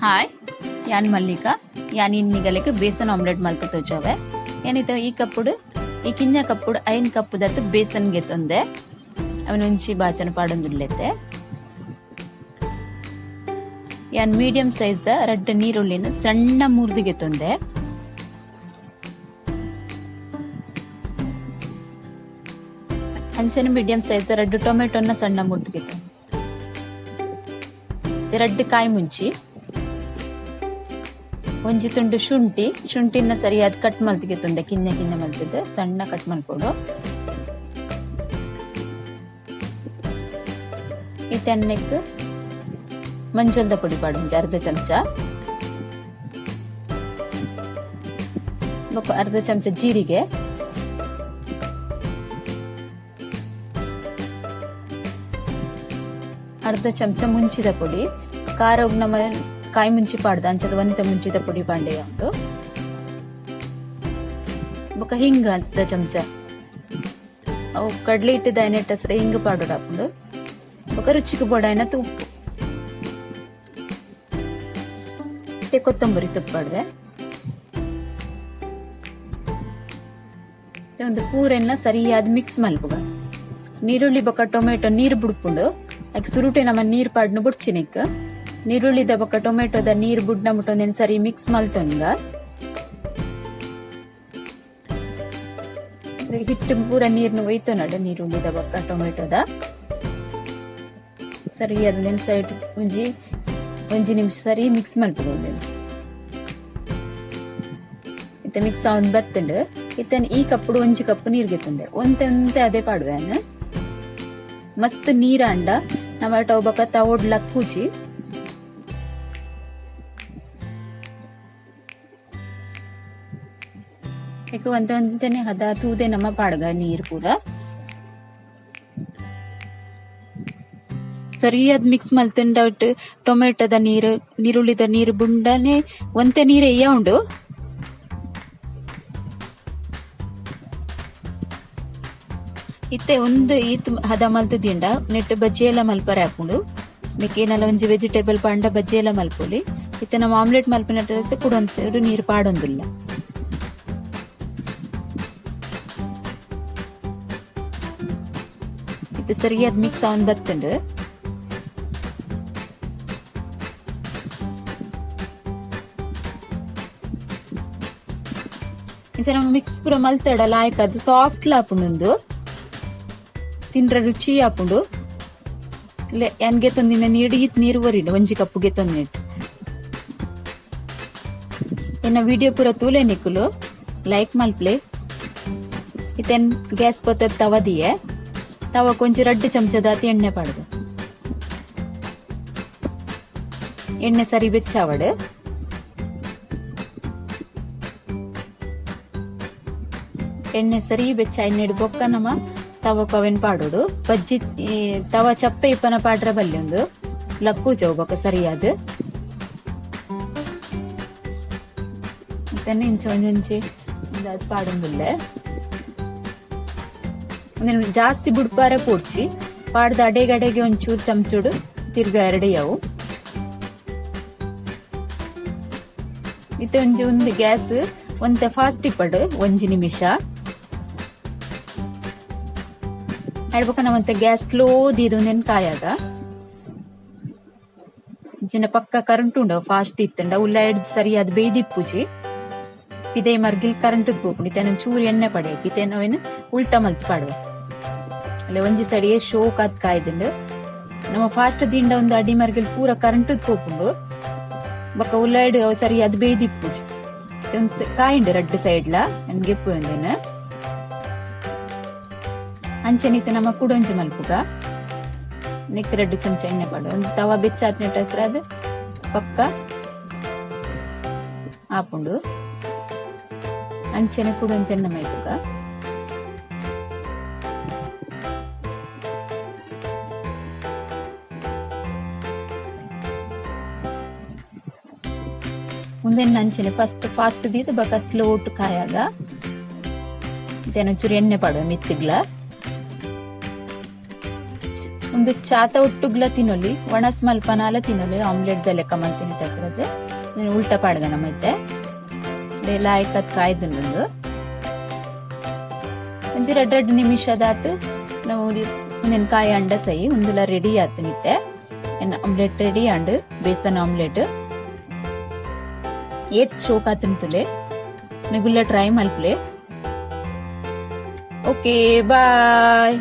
हाय यान मल्लिका यान इन्निगलेके बेसन ऑमलेट मल्ते तोचवे ಏನಿತ್ತು ಈ ಕಪ್ಪುಡು ಈ ಕಿಂಜ ಕಪ್ಪುಡು ಐನ್ ಕಪ್ಪುದತ್ತು ಬೇಸನ್ಗೆ ತಂದೆ ಅವನುಂಚಿ ಬಾಚನ ಪಾಡೊಂದುಲ್ಲೆತ್ತೆ ಯಾನ್ ಮೀಡಿಯಂ ಸೈಜ್ ದ ರೆಡ್ ನೀರುಳ್ಳಿನ ಸಣ್ಣ ಮುರ್ದಿಗೆ ತಂದೆ ಅಂಚನೆ ಮೀಡಿಯಂ ಸೈಜ್ ದ ರೆಡ್ ಟೊಮೆಟೊನ ಸಣ್ಣ ಮುರ್ದಿಗೆ ತಂದೆ ರೆಡ್ ಕಾಯಿ ಮುಂಚಿ ಒಂಜಿ ತುಂಡು ಶುಂಠಿನ ಸರಿಯಾದ ಕಟ್ ಮಲ್ತಿಗೆ ತುಂದೆ ಕಿಂಜ ಮಲ್ತಿದ್ದೆ ಸಣ್ಣ ಕಟ್ ಮಲ್ಕೊಡು ಇತೆನ್ನಕ್ಕೆ ಮಂಜೊಲ್ದ ಪುಡಿ ಪಾಡು ಅರ್ಧ ಚಮಚ ಅರ್ಧ ಚಮಚ ಜೀರಿಗೆ ಅರ್ಧ ಚಮಚ ಮುಂಚಿದ ಪುಡಿ ಖಾರ ನಮ್ಮ ಕಾಯಿ ಮುಂಚಿ ಪಾಡ್ದ ಅಂಚದ ಒಂತ ಮುಂಚಿದ ಪುಡಿ ಬಾಂಡೆ ಉಂಟು ಬೊಕ ಹಿಂಗ ಅರ್ಧ ಚಮಚ ಅವು ಕಡ್ಲಿ ಇಟ್ಟಿದ ಎಣ್ಣೆಟ್ಟ ಸರಿ ಹಿಂಗ ಪಾಡೋಡು ಹಾಕೊಂಡು ಬೊಕ ರುಚಿಗೆ ಬೋಡಾಯನ ಉಪ್ಪು ಮತ್ತೆ ಕೊತ್ತಂಬರಿ ಸೊಪ್ಪು ಪಾಡ್ವೆ ಒಂದು ಪೂರೆನ್ನ ಸರಿಯಾದ ಮಿಕ್ಸ್ ಮಲ್ಪುಗ ನೀರುಳ್ಳಿ ಬೊಕ ಟೊಮೆಟೊ ನೀರು ಬುಡ್ಪುಂಡು ಅದಕ್ಕೆ ಸುರುಟೆ ನಮ್ಮ ನೀರ್ ಪಾಡ್ನು ಬುಡ್ಚಿನಿಕ್ ನೀರುಳ್ಳಿದ ಬೊಕ ಟೊಮೆಟೊದ ನೀರ್ ಬುಡ್ನ ಮುಟ್ಟೊಂದೇನು ಸರಿ ಮಿಕ್ಸ್ ಮಲ್ತೊಂಗ ಹಿಟ್ಟು ಪೂರ ನೀರ್ನು ಒಯ್ತು ನಡು ನೀರುಳ್ಳಿದ ಬೊಕ ಟೊಮೆಟೊದ ಸರಿ ಅದನ್ನೇನು ಸೈಡ್ ಒಂಜಿ ನಿಮಿಷ ಸರಿ ಮಿಕ್ಸ್ ಮಲ್ಪುದು ಇತ್ತ ಮಿಕ್ಸ್ ಆವೊಂದು ಬತ್ತಂಡು ಇತ್ತನ ಈ ಕಪ್ಪುಡು ಒಂಜಿ ಕಪ್ಪು ನೀರ್ಗೆ ತಂದೆ ಒಂತೆ ಅದೇ ಪಾಡುವೆ ಮಸ್ತ್ ನೀರ ಅಂಡ ಟೊಮೆಟೊ ಬೊಕ ತವೊಡ್ಲ ಕೂಚಿ ಒಂದೇ ಹದ ತೂದೆ ನಮ್ಮ ಪಾಡ್ಗ ನೀರ್ ಪೂರ ಸರಿಯಾದ ಮಿಕ್ಸ್ ಮಲ್ತಂಡ ಟೊಮೆಟೊದ ನೀರು ನೀರುಳ್ಳಿದ ನೀರು ಬುಂಡನೆ ಒಂತೆ ನೀರು ಎಯ್ಯ ಉಂಡು ಇತ್ತೆ ಒಂದು ಈತ್ ಹದ ಮಲ್ತದಿಂಡ ನೆಟ್ಟು ಬಜ್ಜಿ ಎಲ್ಲ ಮಲ್ಪರ ಹಾಕೊಂಡು ಮಿಕ್ಕೇನೆಲ್ಲ ಒಂಜಿ ವೆಜಿಟೇಬಲ್ ಪಾಂಡ ಬಜ್ಜಿ ಎಲ್ಲ ಮಲ್ಪೊಲಿ ಇತ್ತೆ ನಮ್ಮ ಆಮ್ಲೆಟ್ ಮಲ್ಪಿನ ಕುಡೊಂದು ನೀರು ಪಾಡೊಂದಿಲ್ಲ ಇದು ಸರಿಯಾದ ಮಿಕ್ಸ್ ಆವೊಂದು ಬತ್ತಂಡು ನಮ್ಮ ಮಿಕ್ಸ್ ಪೂರ ಮಲ್ತಡಲ್ಲ ಆಯ್ಕ ಅದು ಸಾಫ್ಟ್ ಲಾಪುಂಡು ತಿನ್ರ ರುಚಿ ಆಪುಂಡು ಎನ್ಗೆ ತೊಂದಿನ ನೀಡಿ ಇತ್ ನೀರು ಬರಿಡು ಒಂಜಿ ಕಪ್ಪುಗೆ ತೊಂದಿಟ್ಟು ಇನ್ನ ವಿಡಿಯೋ ಪೂರ ತೂಲೆ ನಿಕ್ಕುಲು ಲೈಕ್ ಮಲ್ಪ್ಲೆ ಇತೆನ್ ಗ್ಯಾಸ್ ಪೊತ್ತ ತವದಿಯೆ ತವ ಕೊಂಚ ರಡ್ಡು ಚಮಚದಾತಿ ಎಣ್ಣೆ ಪಾಡ್ದು ಎಣ್ಣೆ ಸರಿ ಬೆಚ್ಚಾವಡು ಎಣ್ಣೆ ಸರಿ ಬೆಚ್ಚ ಎಣ್ಣೆ ಬೊಕ್ಕ ನಮ್ಮ ತವ ಕವೆನ್ ಪಾಡೋಡು ಬಜ್ಜಿ ತವ ಚಪ್ಪೆ ಇಪ್ಪನ ಪಾಡ್ರ ಬಲ್ಲಿ ಒಂದು ಲಕ್ಕು ಚೌ ಬೊಕ್ಕ ಸರಿಯಾದ ಇಂಚ ಒಂಜಿ ಪಾಡೊಂದುಲ್ಲೆ ಜಾಸ್ತಿ ಬುಡ್ಪಾರೆ ಪೋಡ್ಚಿ ಪಾಡ್ದ ಅಡೆಗಡೆಗೆ ಒಂಚೂರು ಚಮಚೂಡು ತಿರ್ಗ ಎರಡೆಯವು ಇತ್ತೆ ಒಂದು ಗ್ಯಾಸ್ ಒಂತೆ ಫಾಸ್ಟ್ ಇಪ್ಪಡು ಒಂಜಿ ನಿಮಿಷ ಹೇಳ್ಬೇಕ ನಮ್ಮಂತೆ ಗ್ಯಾಸ್ ಸ್ಲೋ ದೀದು ಕಾಯಾಗ ಜಿನ ಪಕ್ಕ ಕರೆಂಟ್ ಉಂಡ ಫಾಸ್ಟ್ ಇತ್ತಂಡ ಉಲ್ಲ ಹಿಡ್ದು ಸರಿಯಾದ ಬೇಯ್ದಿಪ್ಪುಜಿ ಇದೇ ಮರ್ಗಿಲ್ ಕರೆಂಟ್ ಪೋಪುಂಡು ಇತ್ತೆ ಚೂರು ಎಣ್ಣೆ ಪಡೆಯಕ್ಕೆ ಇತ್ತೆ ನಾವೇನು ಉಲ್ಟಾ ಮಲ್ತ್ ಪಾಡುವ ಅಲ್ಲ ಒಂಜಿ ಸೈಡಿಗೆ ಶೋಕ್ ಅದ್ ಕಾಯ್ದುಂಡು ನಮ್ಮ ಫಾಸ್ಟ್ ದಿಂಡ ಒಂದು ಅಡಿ ಮರ್ಗಿಲ್ ಪೂರ ಕರೆಂಟ್ ಪೋಪುಂಡು ಬೊಕ್ಕ ಉಲ್ಲಾಡ್ ಸರಿ ಅದು ಬೇಯ್ದಿಪ್ಪುಜಿ ಕಾಯಿಂಡು ರೆಡ್ ಸೈಡ್ಲ ನನ್ಗೆ ಒಂದೇನ ಅಂಚನಿತ್ತೆ ನಮ್ಮ ಕುಡೊಂಜಿ ಮಲ್ಪುಗ ನೆಕ್ ರೆಡ್ ಚಮಚ ಎಣ್ಣೆ ಪಾಡು ಒಂದು ತವ ಬೆಚ್ಚಾತ್ ನೆಟ್ಟ ಹೆಸರು ಅದು ಪಕ್ಕ ಆಪುಂಡು ಅಂಚನೆ ಕುಡೊಂಜಿ ಎಣ್ಣೆ ಮೈಪುಗ ಮುಂದೆ ಅಂಚನೆ ಫಾಸ್ಟ್ ದೀದು ಬಕ ಸ್ಲೋಟ್ ಕಾಯಾಗ ಇದೇನೊಂಚೂರು ಎಣ್ಣೆ ಪಾಡುವ ಮಿತ್ತಿಗ್ಲ ಒಂದು ಚಾತ ಒಟ್ಟುಗ್ಲ ತಿನ್ನೊಲಿ ಒಣಸ್ ಮಲ್ಪನಾಲ ತಿನ್ನೊಲಿ ಆಮ್ಲೆಟ್ ಲೆಕ್ಕ ಮಂತಿನ ಹೆಸರದ್ದೆ నేను ಉಲ್ಟಾ ಪಾಡ್ಗನ ಮೈತೆ ಲಾಯ್ಕತ್ ಕಾಯ್ದು ಒಂಜಿ 2 ನಿಮಿಷದಾತ್ ನಾವು ಒಂದಿನ ಕಾಯಿ ಅಂಡ ಸೈ ಒಂದುಲ ರೆಡಿ ಆತ್ ನಿತ್ತೆ ಆಮ್ಲೆಟ್ ರೆಡಿ ಅಂಡ್ ಬೇಸನ್ ಆಮ್ಲೆಟ್ ಏತ್ ಶೋಕ್ ಆತಂತುಲೆ ನಿಗುಲ್ಲ ಟ್ರೈ ಮಲ್ಪಲೆ. ಓಕೆ ಬಾಯ್.